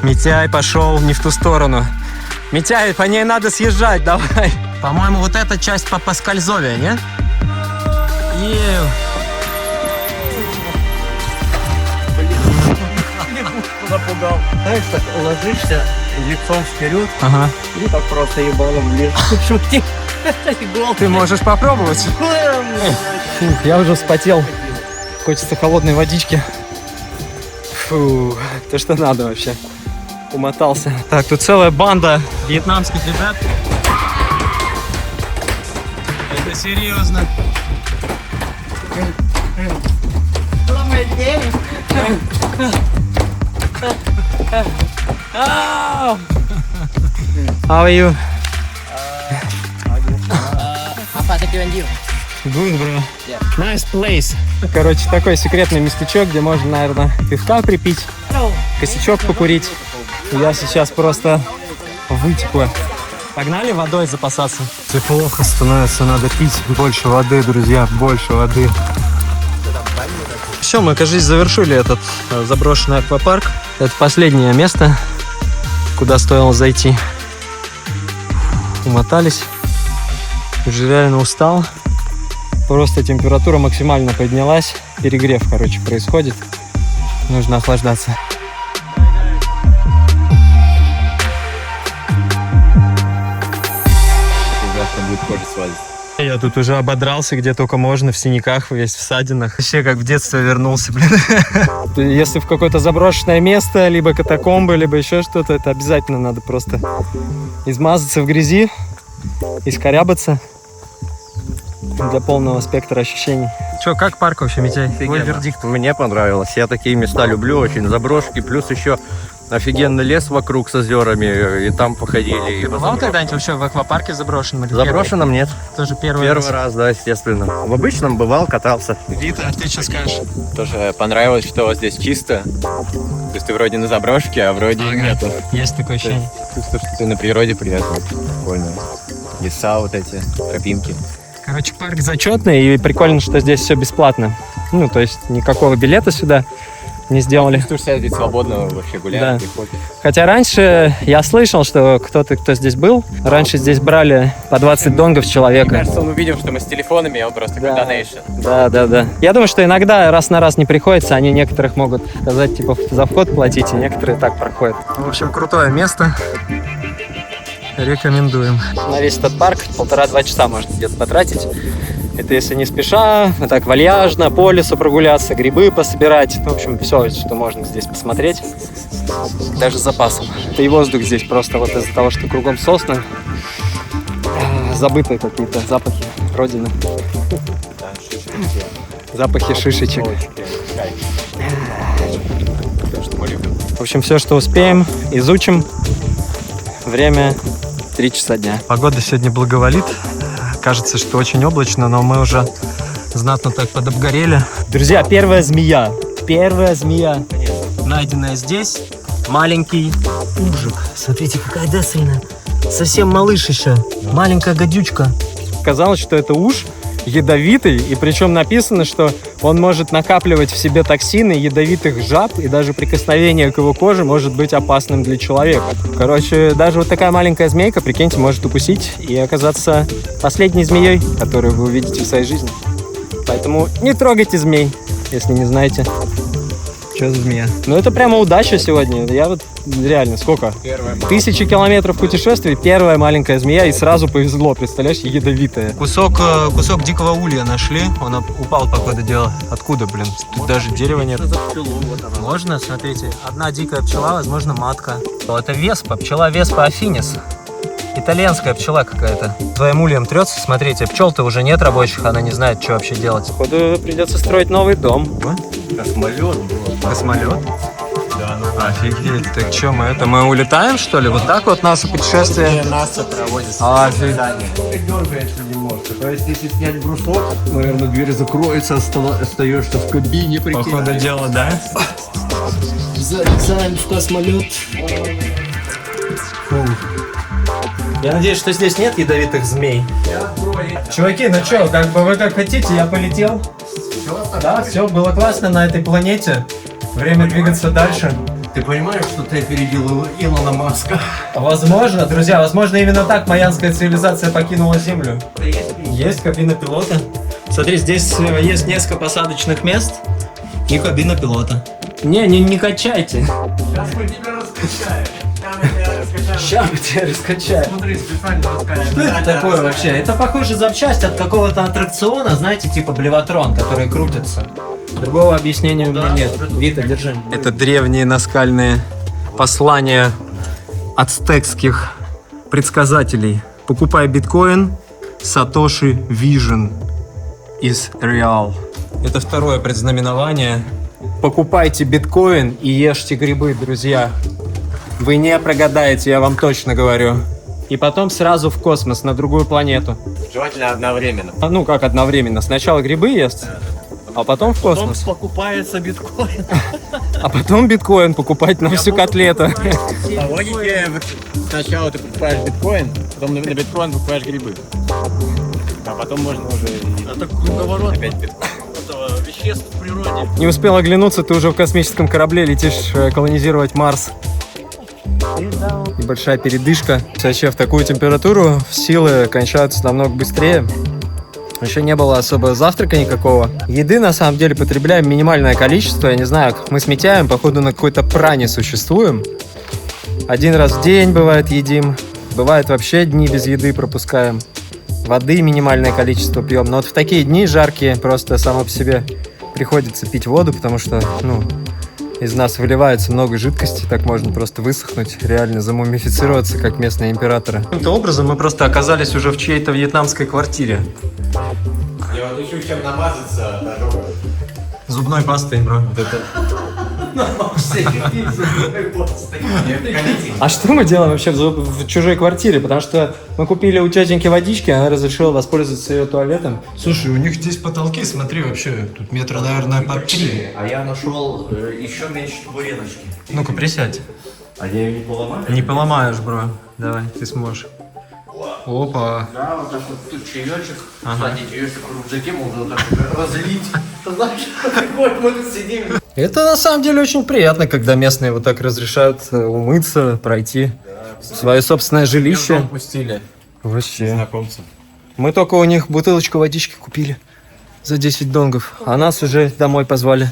Митяй пошел не в ту сторону. Митяй, по ней надо съезжать, давай. По-моему, вот эта часть поскользовее, не?
Напугал. Знаешь, так ложишься лицом вперед,
Ага.
и так просто ебалом влез. Шути.
Ты можешь попробовать. Я уже вспотел. Хочется холодной водички. Фу, то что надо вообще. Умотался. Так, тут целая банда вьетнамских ребят. Это серьезно. How are you? Good, bro. Nice place. Короче, такой секретный местечок, где можно, наверное, пивка припить, косячок покурить. Я сейчас просто вытекло. Погнали водой запасаться. Если плохо становится, надо пить больше воды, друзья, больше воды. Все, мы, кажется, завершили этот заброшенный аквапарк. Это последнее место, куда стоило зайти. Умотались. Уже реально устал. Просто температура максимально поднялась. Перегрев, происходит. Нужно охлаждаться.
Завтра будет кожа свадьба.
Я тут уже ободрался где только можно, в синяках, весь в ссадинах. Вообще как в детство вернулся, блин. Если в какое-то заброшенное место, либо катакомбы, либо еще что-то, это обязательно надо просто измазаться в грязи, искорябаться для полного спектра ощущений. Че, как парк вообще, Митяй? Твой вердикт?
Мне понравилось. Я такие места люблю очень, заброшки, плюс еще офигенный лес вокруг с озерами, и там походили. И
Бывал когда-нибудь вообще в аквапарке заброшенном?
в заброшенном нет.
Тоже первый
Раз, да, естественно. В обычном бывал, катался.
Вита, а ты что скажешь?
Тоже понравилось, что здесь чисто. То есть ты вроде на заброшке, а вроде нету.
Есть такое ощущение.
Чувство, что ты на природе при этом. Прикольно. Леса вот эти, тропинки.
Короче, парк зачетный, и прикольно, что здесь все бесплатно. То есть никакого билета сюда не сделали.
Чувствуешь себя здесь свободно вообще гулять,
Да.
приходишь.
Хотя раньше я слышал, что кто здесь был, раньше здесь брали по 20 донгов с
Мне
человека.
кажется, он увидел, что мы с телефонами, он просто
Да.
донейшн.
Да. Я думаю, что иногда раз на раз не приходится, они некоторых могут сказать, типа, за вход платить, и некоторые так проходят. В общем, крутое место. Рекомендуем. На весь этот парк 1,5-2 часа можно где-то потратить. Это если не спеша, а так вальяжно, по лесу прогуляться, грибы пособирать. В общем, все, что можно здесь посмотреть. Даже с запасом. Да и воздух здесь просто вот из-за того, что кругом сосны, забытые какие-то запахи родины. Запахи шишечек. В общем, все, что успеем, изучим. Время 3 часа дня. Погода сегодня благоволит. Кажется, что очень облачно, но мы уже знатно так подобгорели. Друзья, первая змея. Первая змея. Найденная здесь. Маленький ужик. Смотрите, какая десельная. Совсем малыш еще. Маленькая гадючка. Казалось, что это уж ядовитый, и причем написано, что он может накапливать в себе токсины ядовитых жаб, и даже прикосновение к его коже может быть опасным для человека. Короче, даже вот такая маленькая змейка, прикиньте, может укусить и оказаться последней змеей, которую вы увидите в своей жизни. Поэтому не трогайте змей, если не знаете, что за змея. Ну это прямо удача сегодня. Я вот реально, сколько? 1000 километров путешествий, первая маленькая змея, и сразу повезло, представляешь, ядовитая. Кусок дикого улья нашли, он упал по ходу дела. Откуда, блин? Тут даже дерева нет. Можно, смотрите, одна дикая пчела, возможно, матка. Это веспа, пчела веспа афинис. Итальянская пчела какая-то. Твоим ульем трется, смотрите, пчел-то уже нет рабочих, она не знает, что вообще делать. Походу придется строить новый дом.
Космолет.
Космолет? Да, ну офигеть, так что мы это, мы улетаем что ли? Вот так вот наше путешествие?
НАСА проводит
Офигеть.
Дергается немножко. То есть, если снять брусок, наверное, дверь закроется, остаешься в кабине.
По ходу дела, да?
Залезаем в космолет.
Я надеюсь, что здесь нет ядовитых змей. Чуваки, ну что, как бы вы как хотите, я полетел. Да, все, было классно на этой планете. Время двигаться дальше.
Ты понимаешь, что ты опередил Илона Маска?
Возможно, друзья, возможно, именно так майянская цивилизация покинула Землю. Есть кабина пилота. Смотри, здесь есть несколько посадочных мест и кабина пилота. Не качайте.
Сейчас мы тебя раскачаем.
Сейчас мы тебя раскачаем.
Смотри, специально раскачаем.
Что это такое вообще? Это похоже запчасть от какого-то аттракциона, знаете, типа Блеватрон, который крутится. Другого объяснения у меня нет. Вита, держи. Это древние наскальные послания ацтекских предсказателей. Покупай биткоин, Сатоши Vision is real. Это второе предзнаменование. Покупайте биткоин и ешьте грибы, друзья. Вы не прогадаете, я вам точно говорю. И потом сразу в космос, на другую планету.
Желательно одновременно.
Ну как одновременно? Сначала грибы ест, а потом в космос.
Потом покупается биткоин.
А потом биткоин покупать на всю котлету.
По логике, сначала ты покупаешь биткоин, потом на биткоин покупаешь грибы. А потом можно уже
Это круговорот
опять биткоин.
веществ в природе.
Не успел оглянуться, ты уже в космическом корабле летишь колонизировать Марс. Небольшая передышка. Вообще в такую температуру силы кончаются намного быстрее. Еще не было особо завтрака никакого. Еды на самом деле потребляем минимальное количество. Я не знаю, мы с Митяем походу на какой-то пране существуем. Один раз в день бывает едим. Бывает вообще дни без еды пропускаем. Воды минимальное количество пьем. Но вот в такие дни жаркие просто само по себе приходится пить воду, потому что, из нас выливается много жидкости, так можно просто высохнуть, реально замумифицироваться, как местные императоры. Каким-то образом мы просто оказались уже в чьей-то вьетнамской квартире.
Я вот ищу чем намазаться ожогом.
Зубной пастой, бро. Вот это. А что мы делаем вообще в чужой квартире? Потому что мы купили у тетеньки водички, она разрешила воспользоваться ее туалетом. Слушай, у них здесь потолки, смотри, вообще, тут метра, наверное, по 3.
А я нашел еще меньше табуреточки.
Ну-ка, присядь.
А я ее не поломаю?
Не поломаешь, бро. Давай, ты сможешь. Опа.
Да, вот так вот тут чаечек.
Ага.
Кстати, чаечек в рюкзаке можно вот так вот разлить. Знаешь, вот мы тут сидим.
Это на самом деле очень приятно, когда местные вот так разрешают умыться, пройти свое собственное жилище.
Пустили
Вообще.
знакомцев.
Мы только у них бутылочку водички купили за 10 донгов, а нас уже домой позвали.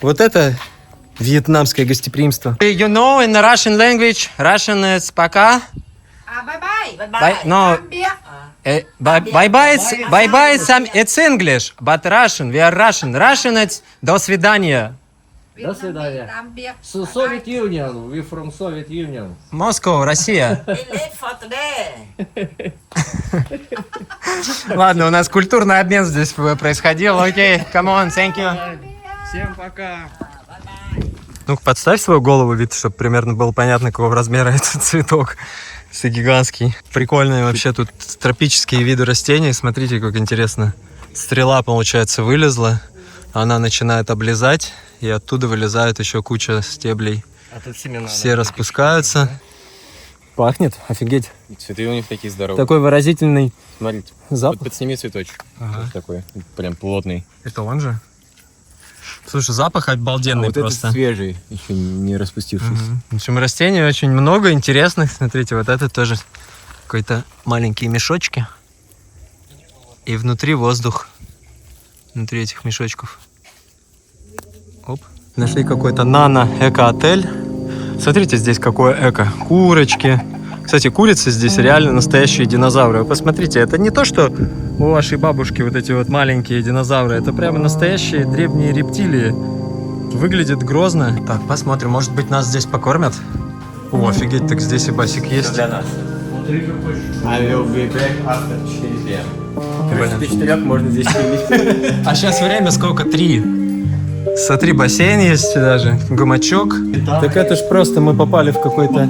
Вот это вьетнамское гостеприимство. You know in the Russian language, Russian is пока.
Bye.
No. Bye-bye, it's English, but Russian, we are Russian. Russian it's до свидания.
До свидания. Soviet Union, we from Soviet Union.
Москва, Россия.
Late for today.
Ладно, у нас культурный обмен здесь происходил. Окей, come on, thank you.
Всем пока.
Ну-ка, подставь свою голову, вид, чтобы примерно было понятно, какого размера этот цветок. гигантский. Прикольные вообще тут тропические виды растений. Смотрите, как интересно. Стрела, получается, вылезла. Она начинает облезать. И оттуда вылезает еще куча стеблей.
А тут семена.
Все распускаются. Пахнет? Офигеть.
Цветы у них такие здоровые.
Такой выразительный
Смотрите.
запах.
Вот подсними цветочек.
Ага.
Вот такой. Прям плотный.
Это он же? Слушай, запах обалденный
вот
просто.
этот свежий, еще не распустившийся.
В общем, растений очень много интересных. Смотрите, вот это тоже какой-то маленькие мешочки. И внутри воздух. Внутри этих мешочков. Оп. Нашли какой-то нано-эко-отель. Смотрите, здесь какое эко. Курочки. Кстати, курицы здесь реально настоящие динозавры. Вы посмотрите, это не то, что у вашей бабушки вот эти вот маленькие динозавры. Это прямо настоящие древние рептилии. Выглядит грозно. Так, посмотрим, может быть, нас здесь покормят? О, офигеть, так здесь и басик есть.
Для нас. I will be back after 4 p.m. Короче, до 4 можно здесь сидеть.
А сейчас время сколько? 3. Смотри, бассейн есть даже, гамачок. Так это ж просто мы попали в какой-то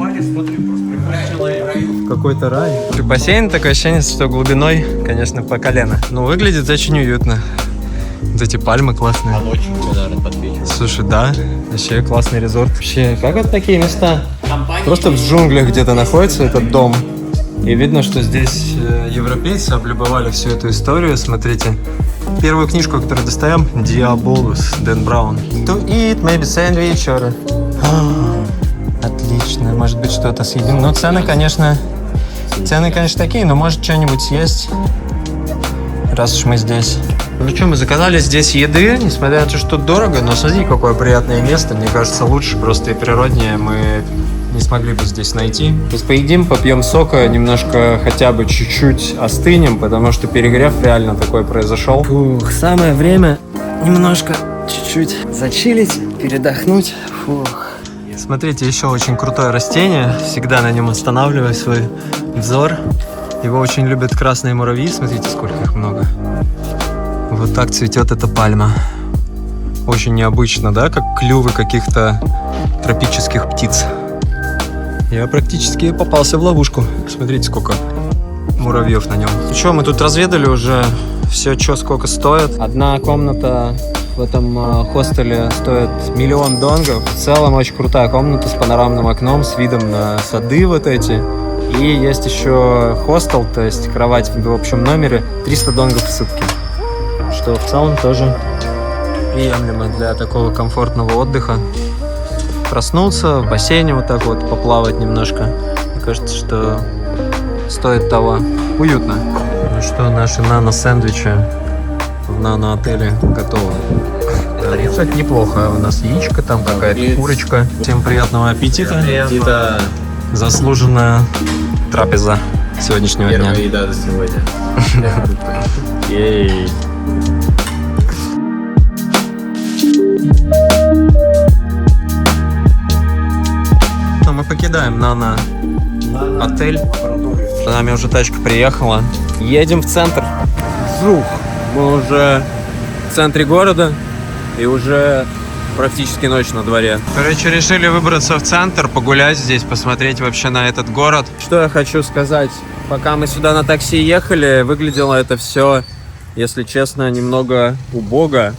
рай. Бассейн, такое ощущение, что глубиной, конечно, по колено. Но выглядит очень уютно. Вот эти пальмы классные.
А ночью, наверное, подсвечивают.
Слушай, да, вообще классный резорт. Вообще, как вот такие места? Просто в джунглях где-то находится этот дом. И видно, что здесь европейцы облюбовали всю эту историю. Смотрите, первую книжку, которую достаем, Diabolus, Дэн Браун. To eat, maybe sandwich or... Отлично, может быть, что-то съедим. Ну, цены, конечно, такие, но может что-нибудь съесть, раз уж мы здесь. Ну что, мы заказали здесь еды, несмотря на то, что дорого, но смотри, какое приятное место. Мне кажется, лучше просто и природнее мы не смогли бы здесь найти. Сейчас поедим, попьем сока, немножко хотя бы чуть-чуть остынем, потому что перегрев реально такой произошел. Фух, самое время немножко чуть-чуть зачилить, передохнуть. Фух. Смотрите, еще очень крутое растение. Всегда на нем останавливаю свой взор. Его очень любят красные муравьи. Смотрите, сколько их много. Вот так цветет эта пальма. Очень необычно, да? Как клювы каких-то тропических птиц. Я практически попался в ловушку. Смотрите, сколько муравьев на нем. Ну что, мы тут разведали уже все, что сколько стоит. Одна комната в этом хостеле стоит $1 миллион. В целом очень крутая комната с панорамным окном, с видом на сады вот эти. И есть еще хостел, то есть кровать в общем номере, $300 в сутки. Что в целом тоже приемлемо для такого комфортного отдыха. Проснулся в бассейне вот так вот, поплавать немножко. Мне кажется, что стоит того. Уютно. Ну что, наши нано-сэндвичи в нано-отеле готовы. Кстати, неплохо. У нас яичко, там какая-то курочка. Всем приятного аппетита. Заслуженная трапеза сегодняшнего дня.
Первая еда за сегодня.
Ей. Но мы покидаем нано-отель. За нами уже тачка приехала. Едем в центр. Жух. Мы уже в центре города. И уже практически ночь на дворе. Короче, решили выбраться в центр, погулять здесь, посмотреть вообще на этот город. Что я хочу сказать. Пока мы сюда на такси ехали, выглядело это все, если честно, немного убого.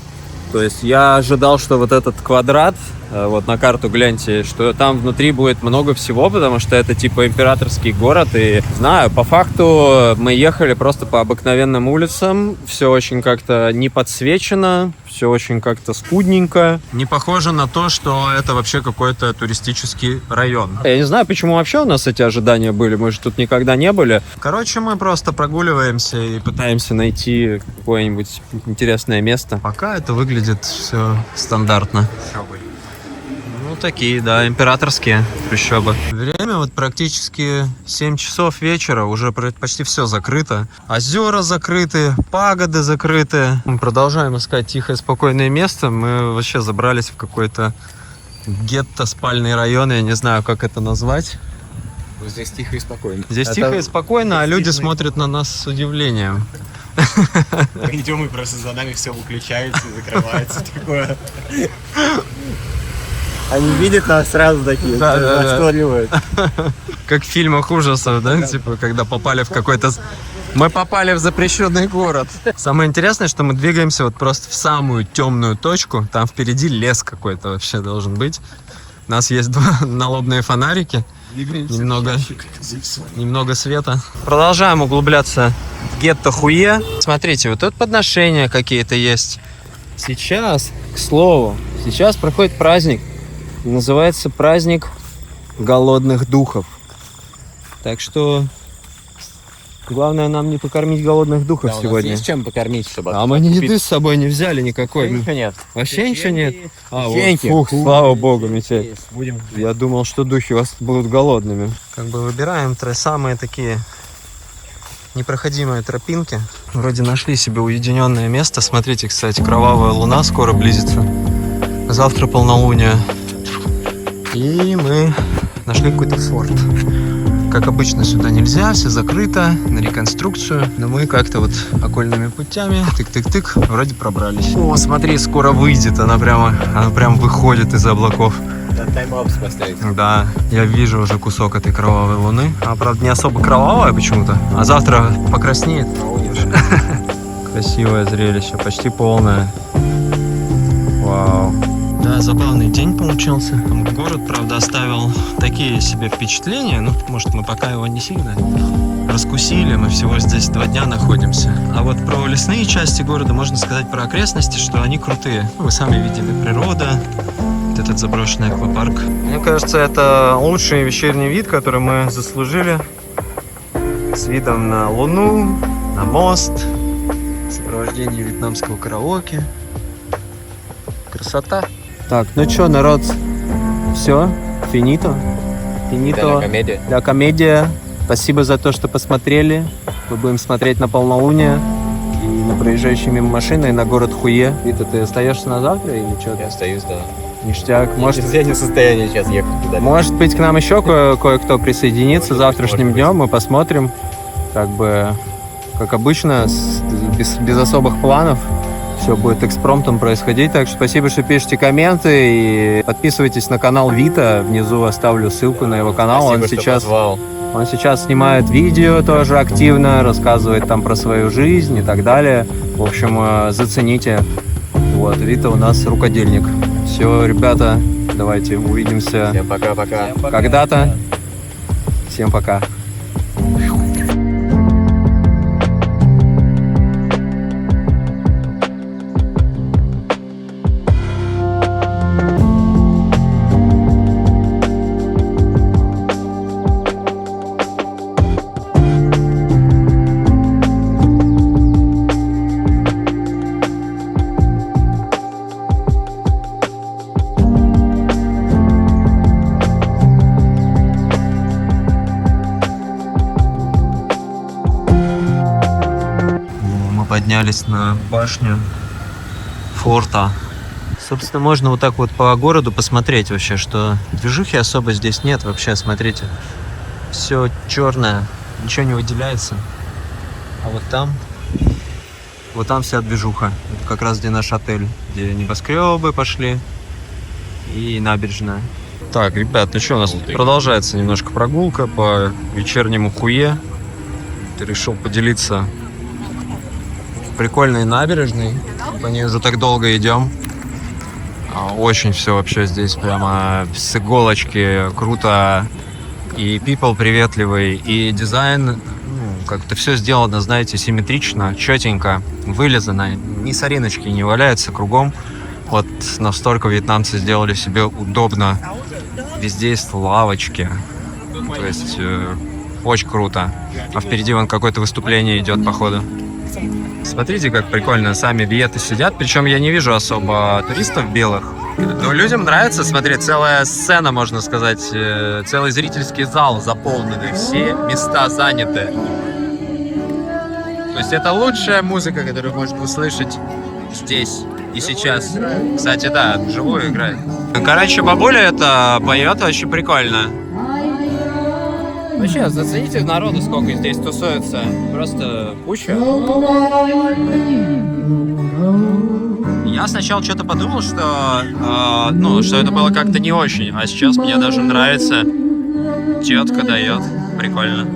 То есть я ожидал, что вот этот квадрат, вот на карту гляньте, что там внутри будет много всего, потому что это типа императорский город. И знаю, по факту мы ехали просто по обыкновенным улицам. Все очень как-то не подсвечено, все очень как-то скудненько. Не похоже на то, что это вообще какой-то туристический район. Я не знаю, почему вообще у нас эти ожидания были. Мы же тут никогда не были. Короче, мы просто прогуливаемся и пытаемся найти какое-нибудь интересное место. Пока это выглядит все стандартно. Ну, такие, да, императорские трущобы. Время вот практически 7 часов вечера, уже почти все закрыто. Озера закрыты, пагоды закрыты. Мы продолжаем искать тихое, спокойное место. Мы вообще забрались в какой-то гетто, спальный район, я не знаю, как это назвать.
Здесь тихо и спокойно.
Здесь тихо и спокойно, а люди смотрят на нас с удивлением.
Идем, и просто за нами все выключается и закрывается. Такое. Они видят нас сразу такие,
Да.
зашторивают.
Как в фильмах ужасов, да? Типа, когда попали в какой-то... Мы попали в запрещенный город. Самое интересное, что мы двигаемся вот просто в самую темную точку. Там впереди лес какой-то вообще должен быть. У нас есть 2 налобные фонарики. Немного света. Продолжаем углубляться в гетто Хуе. Смотрите, вот тут подношения какие-то есть. Сейчас, к слову, сейчас проходит праздник. Называется праздник голодных духов. Так что главное нам не покормить голодных духов
Да, у нас
сегодня.
есть чем покормить, чтобы...
А мы ни еды с собой не взяли никакой.
Ничего нет.
Вообще ничего нет? А, вот,
Печеньки.
фух, слава богу, Митяй.
Будем.
Я думал, что духи у вас будут голодными. Как бы выбираем самые такие непроходимые тропинки. Вроде нашли себе уединенное место. Смотрите, кстати, кровавая луна скоро близится. Завтра полнолуние. И мы нашли какой-то форт. Как обычно, сюда нельзя, все закрыто, на реконструкцию. Но мы как-то вот окольными путями, тык-тык-тык, вроде пробрались. О, смотри, скоро выйдет, она прям выходит из облаков.
Да, тайм-апс поставить.
Да, я вижу уже кусок этой кровавой луны. Она, правда, не особо кровавая почему-то, а завтра покраснеет. Красивое зрелище, почти полное. Вау. Да, забавный день получился. Город, правда, оставил такие себе впечатления. Ну, может, мы пока его не сильно раскусили. Мы всего здесь 2 дня находимся. А вот про лесные части города можно сказать, про окрестности, что они крутые. Вы сами видели, природа, вот этот заброшенный аквапарк. Мне кажется, это лучший вечерний вид, который мы заслужили. С видом на Луну, на мост, в сопровождении вьетнамского караоке. Красота. Так, ну что, народ, все, финито. Финито.
Комедия.
Ля комедия. Спасибо за то, что посмотрели. Мы будем смотреть на полнолуние и на проезжающие мимо машины, и на город Хуе. Вита, ты остаешься на завтра или что?
Я остаюсь, да.
Ништяк.
Я не в состоянии сейчас ехать туда.
Может быть, к нам еще кое-кто присоединится завтрашним днем, мы посмотрим. Как бы, как обычно, без особых планов. Все будет экспромтом происходить. Так что спасибо, что пишете комменты. И подписывайтесь на канал Вита. Внизу оставлю ссылку на его канал.
Спасибо,
Он сейчас снимает видео тоже активно, рассказывает там про свою жизнь и так далее. В общем, зацените. Вот, Вита у нас рукодельник. Все, ребята, давайте увидимся.
Всем пока-пока.
Когда-то. Всем пока. Поднялись на башню форта. Собственно, можно вот так вот по городу посмотреть вообще, что движухи особо здесь нет вообще, смотрите. Все черное, ничего не выделяется. А вот там вся движуха. Это как раз где наш отель, где небоскребы пошли и набережная. Так, ребят, ну что, у нас продолжается немножко прогулка по вечернему Хуе. Ты решил поделиться прикольной набережной. По ней уже так долго идем. Очень все вообще здесь прямо с иголочки круто. И people приветливый, и дизайн, как-то все сделано, знаете, симметрично, четенько, вылизано. Ни сориночки не валяются кругом. Вот настолько вьетнамцы сделали себе удобно. Везде есть лавочки. То есть очень круто. А впереди вон какое-то выступление идет, походу. Смотрите, как прикольно сами вьеты сидят. Причем я не вижу особо туристов белых. Но людям нравится смотреть. Целая сцена, можно сказать. Целый зрительский зал заполненный. Все места заняты. То есть это лучшая музыка, которую можно услышать здесь и сейчас. Кстати, да, вживую играет. Короче, бабуля это поет очень прикольно. Вообще, зацените народу, сколько здесь тусуется. Просто куча. Я сначала что-то подумал, что, что это было как-то не очень, а сейчас мне даже нравится. Тетка дает, прикольно.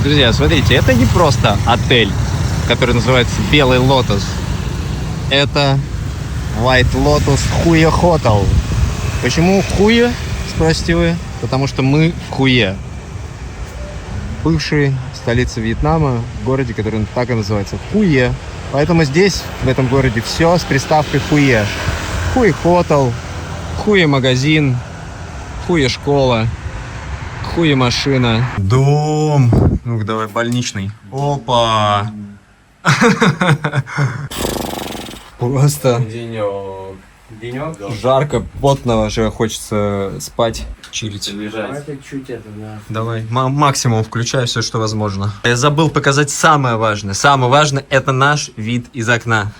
Друзья, смотрите, это не просто отель, который называется Белый Лотос. Это White Lotus Хуе Hotel. Почему Хуе, спросите вы? Потому что мы в Хуе. Бывшей столице Вьетнама, в городе, который так и называется, Хуе. Поэтому здесь, в этом городе, все с приставкой Хуе. Хуе Hotel, Хуе магазин, Хуе школа, Хуе машина.
Дом. Ну-ка, давай, больничный. Опа. Просто
Денек.
жарко, потно, уже хочется спать, чилить. Давай, максимум включай все, что возможно. Я забыл показать самое важное. Самое важное — это наш вид из окна.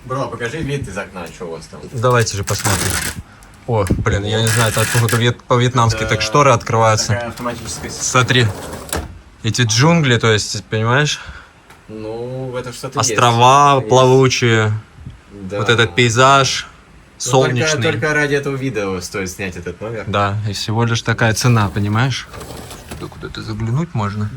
Бро, покажи вид из окна, что у вас там.
Давайте же посмотрим. О, блин, я не знаю, это откуда по-вьетнамски так шторы открываются.
Такая автоматическая система.
Смотри, эти джунгли, то есть, понимаешь,
Ну, это что-то
острова
есть.
плавучие,
Да.
вот этот пейзаж
Ну,
солнечный.
Только ради этого видео стоит снять этот номер.
Да, и всего лишь такая цена, понимаешь? Куда-то заглянуть можно.